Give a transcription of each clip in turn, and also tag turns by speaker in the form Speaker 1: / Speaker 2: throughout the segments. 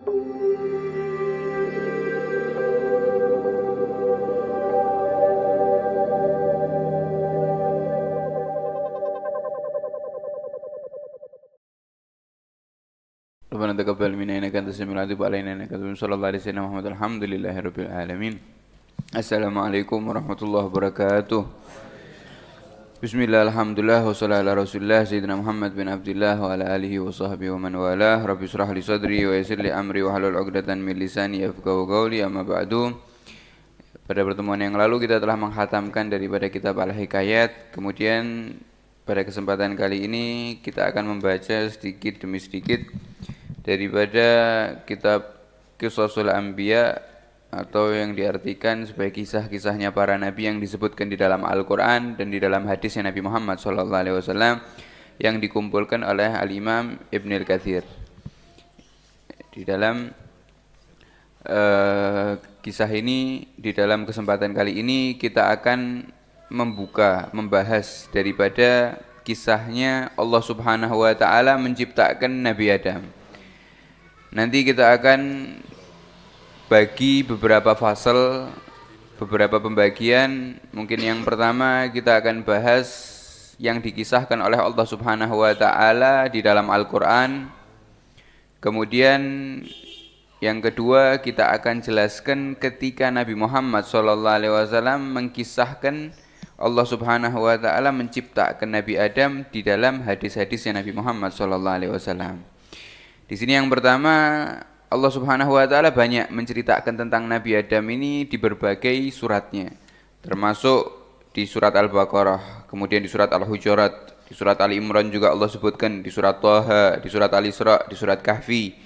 Speaker 1: ربنا تقبل منا إنك أنت السميع العليم وعلينا إنك أنت صلى الله عليه وسلم محمد الحمد لله رب العالمين. Assalamualaikum warahmatullahi wabarakatuh. Bismillah, alhamdulillah, wassalatu ala rasulillah Sayyidina Muhammad bin Abdillah wa ala alihi wa sahbihi wa man walah. Rabbi shrah li sadri wa yassir li amri wa halul 'uqdatan min lisani yafqahu qawli, amma ba'du. Pada pertemuan yang lalu kita telah menghatamkan daripada kitab Al-Hikayat. Kemudian pada kesempatan kali ini kita akan membaca sedikit demi sedikit daripada kitab Qisasul Anbiya, atau yang diartikan sebagai kisah-kisahnya para nabi yang disebutkan di dalam Al-Quran dan di dalam hadisnya Nabi Muhammad SAW yang dikumpulkan oleh Al-Imam Ibn Al-Kathir. Di dalam kisah ini, di dalam kesempatan kali ini kita akan membahas daripada kisahnya Allah Subhanahu wa Ta'ala menciptakan Nabi Adam. Nanti kita akan bagi beberapa fasal, beberapa pembagian. Mungkin yang pertama kita akan bahas yang dikisahkan oleh Allah Subhanahu wa Ta'ala di dalam Al-Quran. Kemudian yang kedua kita akan jelaskan ketika Nabi Muhammad SAW mengkisahkan Allah Subhanahu wa Ta'ala menciptakan Nabi Adam di dalam hadis-hadisnya Nabi Muhammad SAW. Di sini yang pertama, Allah Subhanahu wa Ta'ala banyak menceritakan tentang Nabi Adam ini di berbagai suratnya, termasuk di surat Al-Baqarah, kemudian di surat Al-Hujurat, di surat Ali Imran juga Allah sebutkan, di surat Thaha, di surat Al-Isra, di surat Kahfi,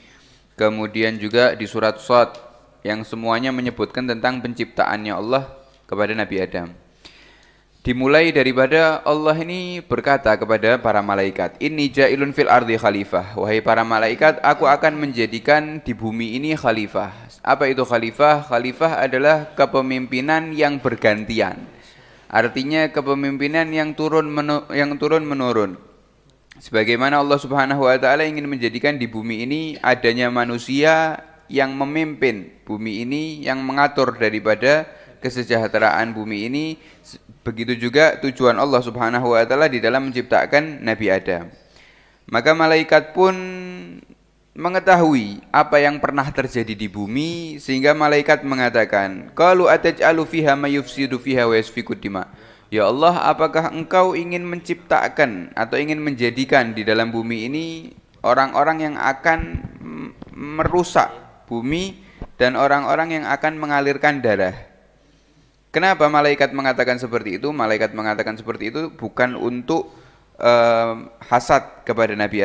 Speaker 1: kemudian juga di surat Shad, yang semuanya menyebutkan tentang penciptaannya Allah kepada Nabi Adam. Dimulai daripada Allah ini berkata kepada para malaikat, Inni ja'ilun fil ardi khalifah. Wahai para malaikat, aku akan menjadikan di bumi ini khalifah. Apa itu khalifah? Khalifah adalah kepemimpinan yang bergantian. Artinya kepemimpinan yang turun menurun. Sebagaimana Allah Subhanahu wa Ta'ala ingin menjadikan di bumi ini adanya manusia yang memimpin bumi ini, yang mengatur daripada kesejahteraan bumi ini. Begitu juga tujuan Allah Subhanahu wa Ta'ala di dalam menciptakan Nabi Adam. Maka malaikat pun mengetahui apa yang pernah terjadi di bumi, sehingga malaikat mengatakan, qalu ataj'alu fiha may yufsidu fiha wa yasfiku dima. Ya Allah, apakah engkau ingin menciptakan atau ingin menjadikan di dalam bumi ini orang-orang yang akan merusak bumi dan orang-orang yang akan mengalirkan darah? Kenapa malaikat mengatakan seperti itu? Malaikat mengatakan seperti itu bukan untuk hasad kepada Nabi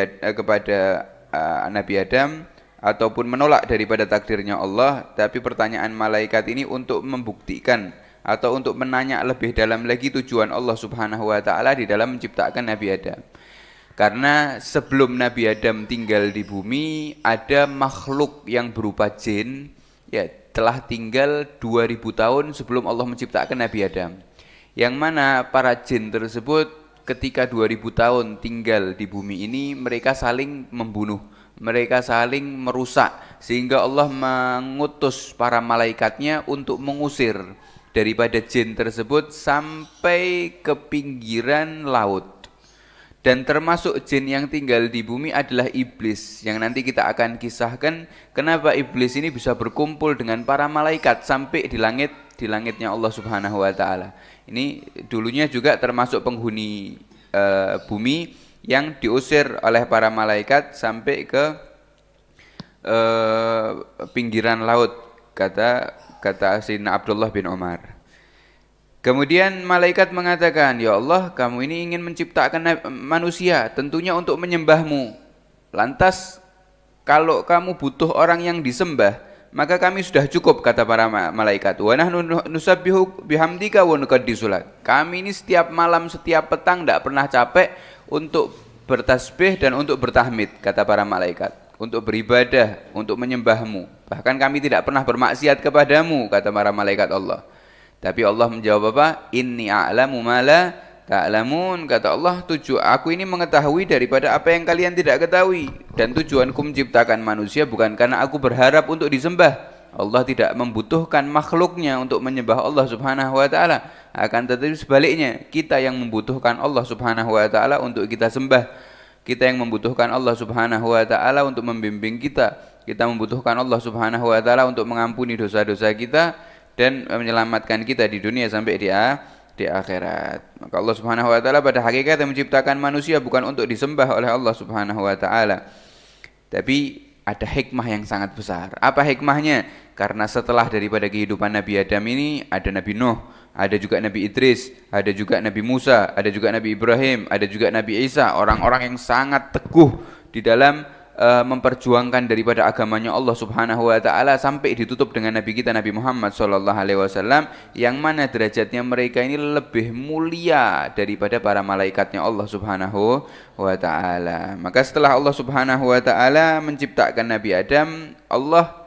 Speaker 1: Adam ataupun menolak daripada takdirnya Allah, tapi pertanyaan malaikat ini untuk membuktikan atau untuk menanya lebih dalam lagi tujuan Allah Subhanahu wa Ta'ala di dalam menciptakan Nabi Adam. Karena sebelum Nabi Adam tinggal di bumi, ada makhluk yang berupa jin, ya, telah tinggal 2000 tahun sebelum Allah menciptakan Nabi Adam. Yang mana para jin tersebut ketika 2000 tahun tinggal di bumi ini, mereka saling membunuh, mereka saling merusak, sehingga Allah mengutus para malaikatnya untuk mengusir daripada jin tersebut sampai ke pinggiran laut. Dan termasuk jin yang tinggal di bumi adalah iblis, yang nanti kita akan kisahkan kenapa iblis ini bisa berkumpul dengan para malaikat sampai di langitnya Allah Subhanahu wa Ta'ala. Ini dulunya juga termasuk penghuni bumi yang diusir oleh para malaikat sampai ke pinggiran laut, kata Sayyidina Abdullah bin Umar. Kemudian malaikat mengatakan, Ya Allah, kamu ini ingin menciptakan manusia, tentunya untuk menyembahmu. Lantas, kalau kamu butuh orang yang disembah, maka kami sudah cukup, kata para malaikat. Wa nahnu nusabbihu bihamdika wa nuqaddisu lak. Kami ini setiap malam, setiap petang tidak pernah capek untuk bertasbih dan untuk bertahmid, kata para malaikat. Untuk beribadah, untuk menyembahmu. Bahkan kami tidak pernah bermaksiat kepadamu, kata para malaikat Allah. Tapi Allah menjawab apa? Inni a'lamu ma la ta'lamun, kata Allah, aku ini mengetahui daripada apa yang kalian tidak ketahui, dan tujuanku menciptakan manusia bukan karena aku berharap untuk disembah. Allah tidak membutuhkan makhluknya untuk menyembah Allah Subhanahu wa taala, akan tetapi sebaliknya, kita yang membutuhkan Allah Subhanahu wa taala untuk kita sembah. Kita yang membutuhkan Allah Subhanahu wa taala untuk membimbing kita. Kita membutuhkan Allah Subhanahu wa taala untuk mengampuni dosa-dosa kita dan menyelamatkan kita di dunia sampai di akhirat. Maka Allah Subhanahu wa taala pada hakikatnya menciptakan manusia bukan untuk disembah oleh Allah Subhanahu wa taala. Tapi ada hikmah yang sangat besar. Apa hikmahnya? Karena setelah daripada kehidupan Nabi Adam ini ada Nabi Nuh, ada juga Nabi Idris, ada juga Nabi Musa, ada juga Nabi Ibrahim, ada juga Nabi Isa, orang-orang yang sangat teguh di dalam memperjuangkan daripada agamanya Allah Subhanahu wa taala sampai ditutup dengan Nabi kita Nabi Muhammad sallallahu alaihi wasallam, yang mana derajatnya mereka ini lebih mulia daripada para malaikatnya Allah Subhanahu wa taala. Maka setelah Allah Subhanahu wa taala menciptakan Nabi Adam, Allah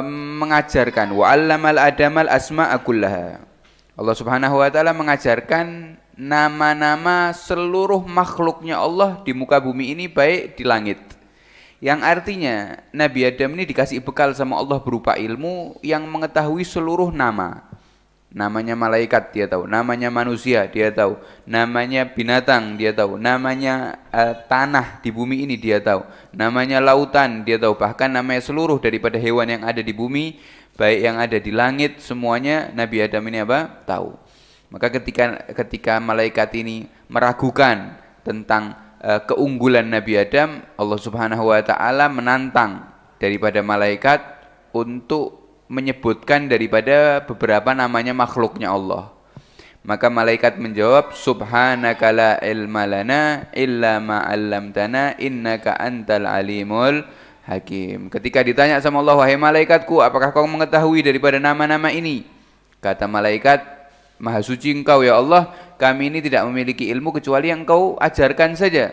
Speaker 1: mengajarkan wa 'allamal adamal asma'a kullaha. Allah Subhanahu wa taala mengajarkan nama-nama seluruh makhluknya Allah di muka bumi ini, baik di langit. Yang artinya Nabi Adam ini dikasih bekal sama Allah berupa ilmu yang mengetahui seluruh nama. Namanya malaikat dia tahu, namanya manusia dia tahu, namanya binatang dia tahu, namanya tanah di bumi ini dia tahu, namanya lautan dia tahu, bahkan namanya seluruh daripada hewan yang ada di bumi, baik yang ada di langit, semuanya Nabi Adam ini apa? Tahu. Maka ketika malaikat ini meragukan tentang keunggulan Nabi Adam, Allah Subhanahu wa taala menantang daripada malaikat untuk menyebutkan daripada beberapa namanya makhluknya Allah. Maka malaikat menjawab, subhanaka la ilma lana illa ma 'allamtana innaka antal alimul hakim. Ketika ditanya sama Allah, wahai malaikatku, apakah kau mengetahui daripada nama-nama ini? Kata malaikat, maha suci engkau ya Allah, kami ini tidak memiliki ilmu kecuali yang engkau ajarkan saja,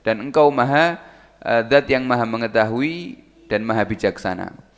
Speaker 1: dan engkau maha zat yang maha mengetahui dan maha bijaksana.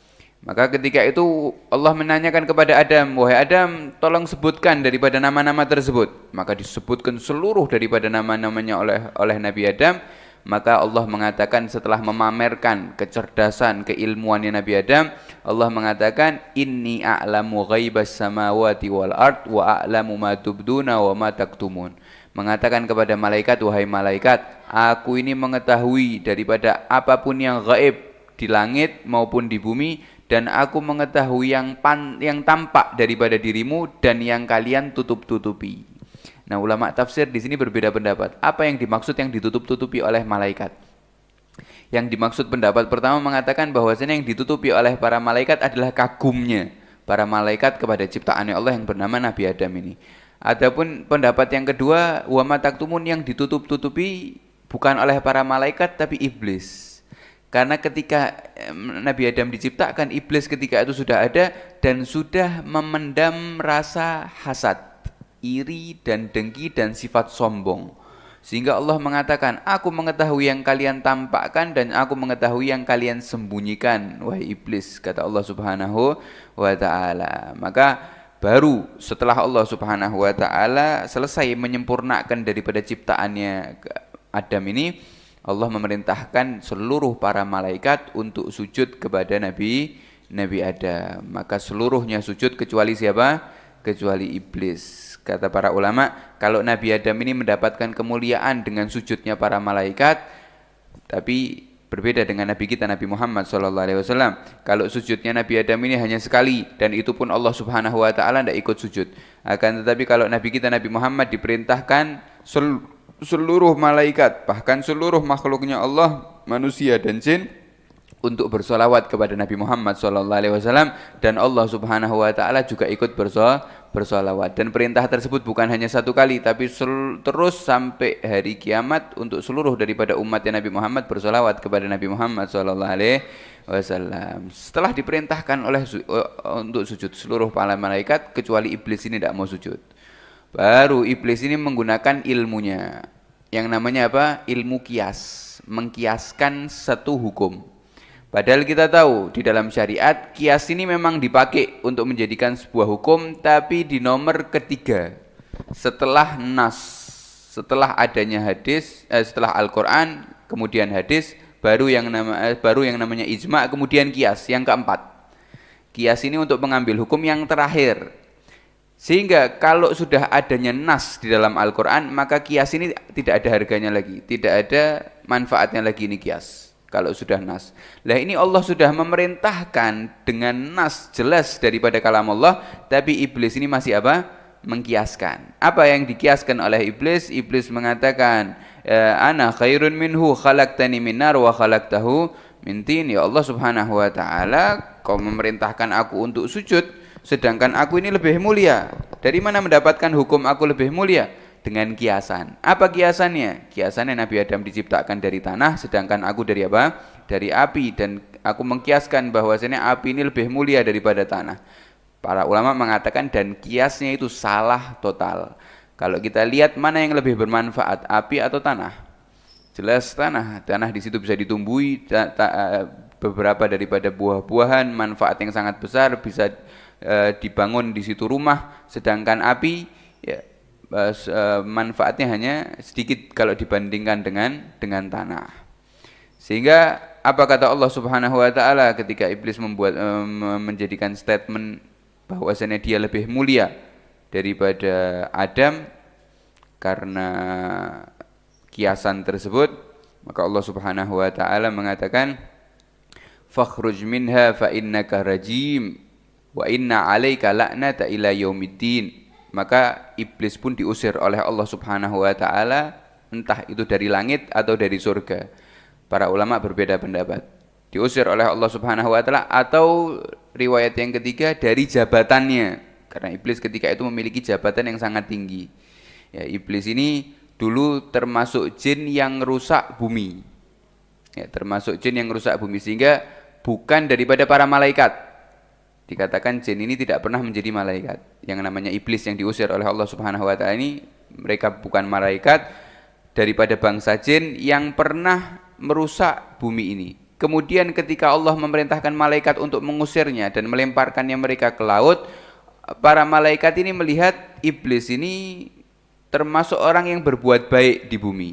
Speaker 1: Maka ketika itu Allah menanyakan kepada Adam, wahai Adam, tolong sebutkan daripada nama-nama tersebut. Maka disebutkan seluruh daripada nama-namanya oleh Nabi Adam. Maka Allah mengatakan setelah memamerkan kecerdasan, keilmuannya Nabi Adam, Allah mengatakan, inni a'lamu ghaibas samawati wal ard wa a'lamu ma tubduna wa ma taktumun. Mengatakan kepada malaikat, wahai malaikat, aku ini mengetahui daripada apapun yang gaib di langit maupun di bumi, dan aku mengetahui yang tampak daripada dirimu dan yang kalian tutup-tutupi. Nah, ulama tafsir di sini berbeda pendapat. Apa yang dimaksud yang ditutup-tutupi oleh malaikat? Yang dimaksud pendapat pertama mengatakan bahwasanya yang ditutupi oleh para malaikat adalah kagumnya para malaikat kepada ciptaannya Allah yang bernama Nabi Adam ini. Adapun pendapat yang kedua, wa ma taktumun, yang ditutup-tutupi bukan oleh para malaikat tapi iblis. Karena ketika Nabi Adam diciptakan, iblis ketika itu sudah ada dan sudah memendam rasa hasad, iri dan dengki dan sifat sombong. Sehingga Allah mengatakan, aku mengetahui yang kalian tampakkan dan aku mengetahui yang kalian sembunyikan, wahai iblis, kata Allah Subhanahu wa taala. Maka baru setelah Allah Subhanahu wa taala selesai menyempurnakan daripada ciptaannya Adam ini, Allah memerintahkan seluruh para malaikat untuk sujud kepada Nabi Adam. Maka seluruhnya sujud kecuali siapa? Kecuali iblis. Kata para ulama, kalau Nabi Adam ini mendapatkan kemuliaan dengan sujudnya para malaikat, tapi berbeda dengan Nabi kita Nabi Muhammad SAW. Kalau sujudnya Nabi Adam ini hanya sekali, dan itu pun Allah Subhanahu wa taala tidak ikut sujud. Akan tetapi kalau Nabi kita Nabi Muhammad diperintahkan seluruh malaikat, bahkan seluruh makhluknya Allah, manusia dan jin, untuk bersolawat kepada Nabi Muhammad SAW, dan Allah Subhanahu wa taala juga ikut bersolawat. Dan perintah tersebut bukan hanya satu kali, tapi terus sampai hari kiamat untuk seluruh daripada umatnya Nabi Muhammad bersolawat kepada Nabi Muhammad SAW. Setelah diperintahkan untuk sujud seluruh para malaikat kecuali iblis ini tidak mau sujud. Baru iblis ini menggunakan ilmunya, yang namanya apa? Ilmu kias, mengkiaskan satu hukum. Padahal kita tahu di dalam syariat kias ini memang dipakai untuk menjadikan sebuah hukum, tapi di nomor ketiga setelah nas. Setelah adanya hadis, setelah Al-Qur'an, kemudian hadis, baru yang namanya ijma, kemudian kias yang keempat. Kias ini untuk mengambil hukum yang terakhir. Sehingga kalau sudah adanya nas di dalam Al-Quran, maka kias ini tidak ada harganya lagi, tidak ada manfaatnya lagi ini kias. Kalau sudah nas. Lah ini Allah sudah memerintahkan dengan nas jelas daripada kalam Allah, tapi iblis ini masih apa? Mengkiaskan. Apa yang dikiaskan oleh iblis? Iblis mengatakan, ana khairun minhu khalaqtani min nar wa khalaqtahu min tin. Ya Allah Subhanahu wa taala, kau memerintahkan aku untuk sujud, sedangkan aku ini lebih mulia. Dari mana mendapatkan hukum aku lebih mulia? Dengan kiasan. Apa kiasannya? Kiasannya Nabi Adam diciptakan dari tanah, sedangkan aku dari apa? Dari api. Dan aku mengkiaskan bahwasanya api ini lebih mulia daripada tanah. Para ulama mengatakan dan kiasnya itu salah total. Kalau kita lihat mana yang lebih bermanfaat, api atau tanah? Jelas tanah. Tanah di situ bisa ditumbuhi beberapa daripada buah-buahan, manfaat yang sangat besar, bisa dibangun di situ rumah, sedangkan api ya, manfaatnya hanya sedikit kalau dibandingkan dengan tanah. Sehingga apa kata Allah Subhanahu wa taala ketika iblis menjadikan statement bahwasanya dia lebih mulia daripada Adam karena kiasan tersebut, maka Allah Subhanahu wa taala mengatakan fakhruj minha fa innaka rajim wa inna 'alaika la'nata ila yaumiddin. Maka iblis pun diusir oleh Allah Subhanahu wa taala, entah itu dari langit atau dari surga. Para ulama berbeda pendapat. Diusir oleh Allah Subhanahu wa taala atau riwayat yang ketiga dari jabatannya. Karena iblis ketika itu memiliki jabatan yang sangat tinggi. Ya, iblis ini dulu termasuk jin yang rusak bumi. Ya, termasuk jin yang rusak bumi, sehingga bukan daripada para malaikat. Dikatakan jin ini tidak pernah menjadi malaikat. Yang namanya iblis yang diusir oleh Allah Subhanahu wa taala ini, mereka bukan malaikat, daripada bangsa jin yang pernah merusak bumi ini. Kemudian ketika Allah memerintahkan malaikat untuk mengusirnya dan melemparkannya mereka ke laut, para malaikat ini melihat iblis ini termasuk orang yang berbuat baik di bumi.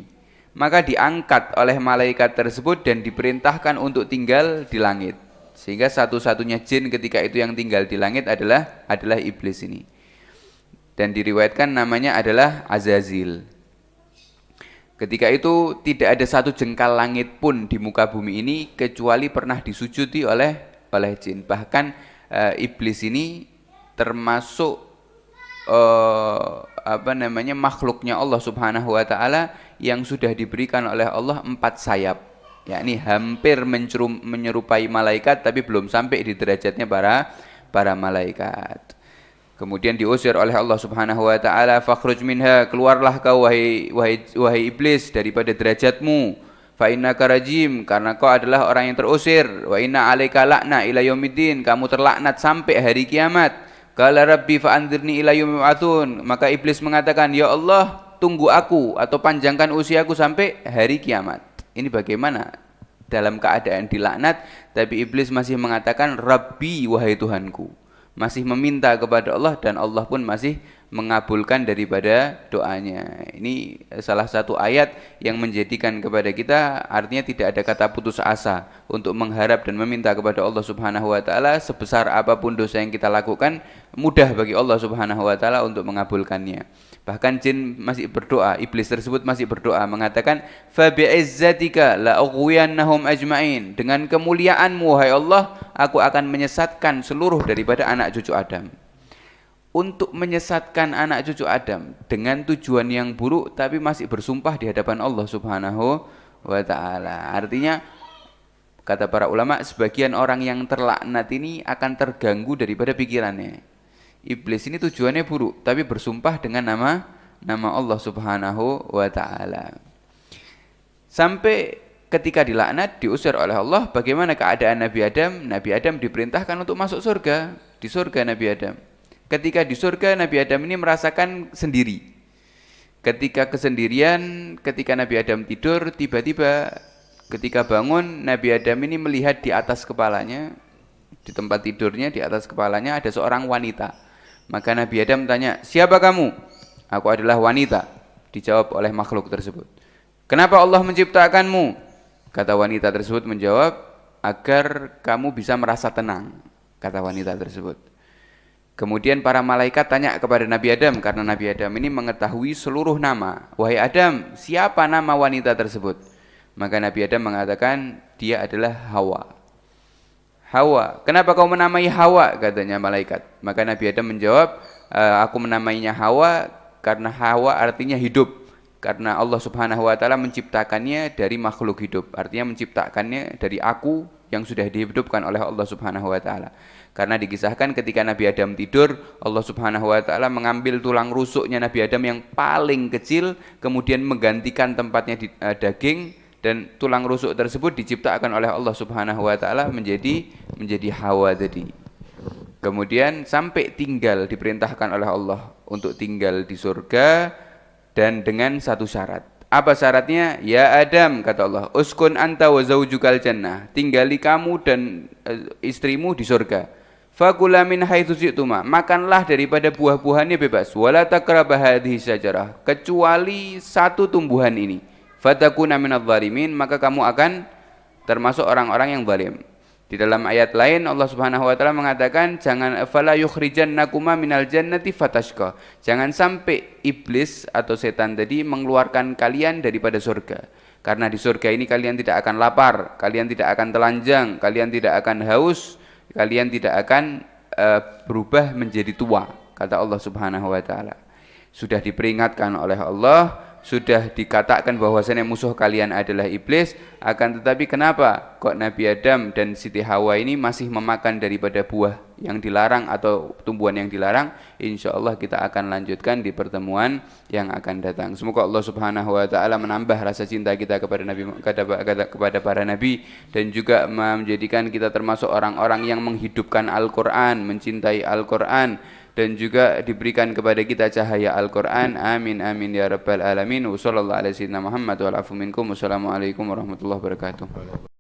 Speaker 1: Maka diangkat oleh malaikat tersebut dan diperintahkan untuk tinggal di langit. Sehingga satu-satunya jin ketika itu yang tinggal di langit adalah iblis ini. Dan diriwayatkan namanya adalah Azazil. Ketika itu tidak ada satu jengkal langit pun di muka bumi ini kecuali pernah disujudi oleh jin. Bahkan iblis ini termasuk makhluknya Allah Subhanahu wa taala yang sudah diberikan oleh Allah 4 sayap. Yakni hampir menyerupai malaikat tapi belum sampai di derajatnya para malaikat. Kemudian diusir oleh Allah Subhanahu wa taala, fakhruj minha, keluarlah kau wahai iblis daripada derajatmu. Fa innaka rajim, karena kau adalah orang yang terusir. Wa inna 'alaika la'na ila yaumiddin, kamu terlaknat sampai hari kiamat. Qala rabbi fa anzirni ila yaumi yub'atsun, maka iblis mengatakan, ya Allah, tunggu aku atau panjangkan usiaku sampai hari kiamat. Ini bagaimana dalam keadaan dilaknat tapi iblis masih mengatakan Rabbi, wahai Tuhanku, masih meminta kepada Allah dan Allah pun masih mengabulkan daripada doanya. Ini salah satu ayat yang menjadikan kepada kita artinya tidak ada kata putus asa untuk mengharap dan meminta kepada Allah Subhanahu wa taala. Sebesar apapun dosa yang kita lakukan, mudah bagi Allah Subhanahu wa taala untuk mengabulkannya. Bahkan jin masih berdoa, iblis tersebut masih berdoa mengatakan fa bi'izzatika la ughwiyannahum ajma'in, dengan kemuliaanmu wahai Allah aku akan menyesatkan seluruh daripada anak cucu Adam. Untuk menyesatkan anak cucu Adam dengan tujuan yang buruk tapi masih bersumpah di hadapan Allah Subhanahu wa taala. Artinya kata para ulama, sebagian orang yang terlaknat ini akan terganggu daripada pikirannya. Iblis ini tujuannya buruk tapi bersumpah dengan nama Allah Subhanahu wa taala. Sampai ketika dilaknat, diusir oleh Allah, bagaimana keadaan Nabi Adam? Nabi Adam diperintahkan untuk masuk surga. Di surga Nabi Adam. Ketika di surga Nabi Adam ini merasakan sendiri. Ketika kesendirian, ketika Nabi Adam tidur, tiba-tiba ketika bangun Nabi Adam ini melihat di atas kepalanya, di tempat tidurnya, di atas kepalanya ada seorang wanita. Maka Nabi Adam tanya, siapa kamu? Aku adalah wanita. Dijawab oleh makhluk tersebut. Kenapa Allah menciptakanmu? Kata wanita tersebut menjawab, agar kamu bisa merasa tenang, kata wanita tersebut. Kemudian para malaikat tanya kepada Nabi Adam, karena Nabi Adam ini mengetahui seluruh nama. Wahai Adam, siapa nama wanita tersebut? Maka Nabi Adam mengatakan, dia adalah Hawa. Hawa. Kenapa kau menamai Hawa? Katanya malaikat. Maka Nabi Adam menjawab, aku menamainya Hawa karena Hawa artinya hidup. Karena Allah Subhanahu wa taala menciptakannya dari makhluk hidup. Artinya menciptakannya dari aku yang sudah dihidupkan oleh Allah Subhanahu wa taala. Karena dikisahkan ketika Nabi Adam tidur, Allah Subhanahu wa taala mengambil tulang rusuknya Nabi Adam yang paling kecil, kemudian menggantikan tempatnya di daging, dan tulang rusuk tersebut diciptakan oleh Allah Subhanahu wa taala menjadi Hawa tadi. Kemudian sampai tinggal, diperintahkan oleh Allah untuk tinggal di surga, dan dengan satu syarat. Apa syaratnya? Ya Adam, kata Allah, uskun anta wa zaujukal jannah, tinggali kamu dan istrimu di surga. Fakula min haitsu syi'tuma, makanlah daripada buah-buahannya bebas. Wala taqraba hadhihi syajarah, kecuali satu tumbuhan ini. Fatakuna minadh dhalimin, maka kamu akan termasuk orang-orang yang zalim. Di dalam ayat lain Allah Subhanahu wa taala mengatakan, jangan fala yukhrijannakuma minal jannati fatashqa. Jangan sampai iblis atau setan tadi mengeluarkan kalian daripada surga. Karena di surga ini kalian tidak akan lapar, kalian tidak akan telanjang, kalian tidak akan haus, kalian tidak akan berubah menjadi tua, kata Allah Subhanahu wa taala. Sudah diperingatkan oleh Allah, sudah dikatakan bahwasanya musuh kalian adalah iblis, akan tetapi kenapa kok Nabi Adam dan Siti Hawa ini masih memakan daripada buah yang dilarang atau tumbuhan yang dilarang? Insyaallah kita akan lanjutkan di pertemuan yang akan datang. Semoga Allah Subhanahu wa taala menambah rasa cinta kita kepada Nabi, kepada para nabi, dan juga menjadikan kita termasuk orang-orang yang menghidupkan Al-Qur'an, mencintai Al-Qur'an, dan juga diberikan kepada kita cahaya Al-Quran. Amin amin ya rabbal alamin. Wassalamualaikum warahmatullahi wabarakatuh.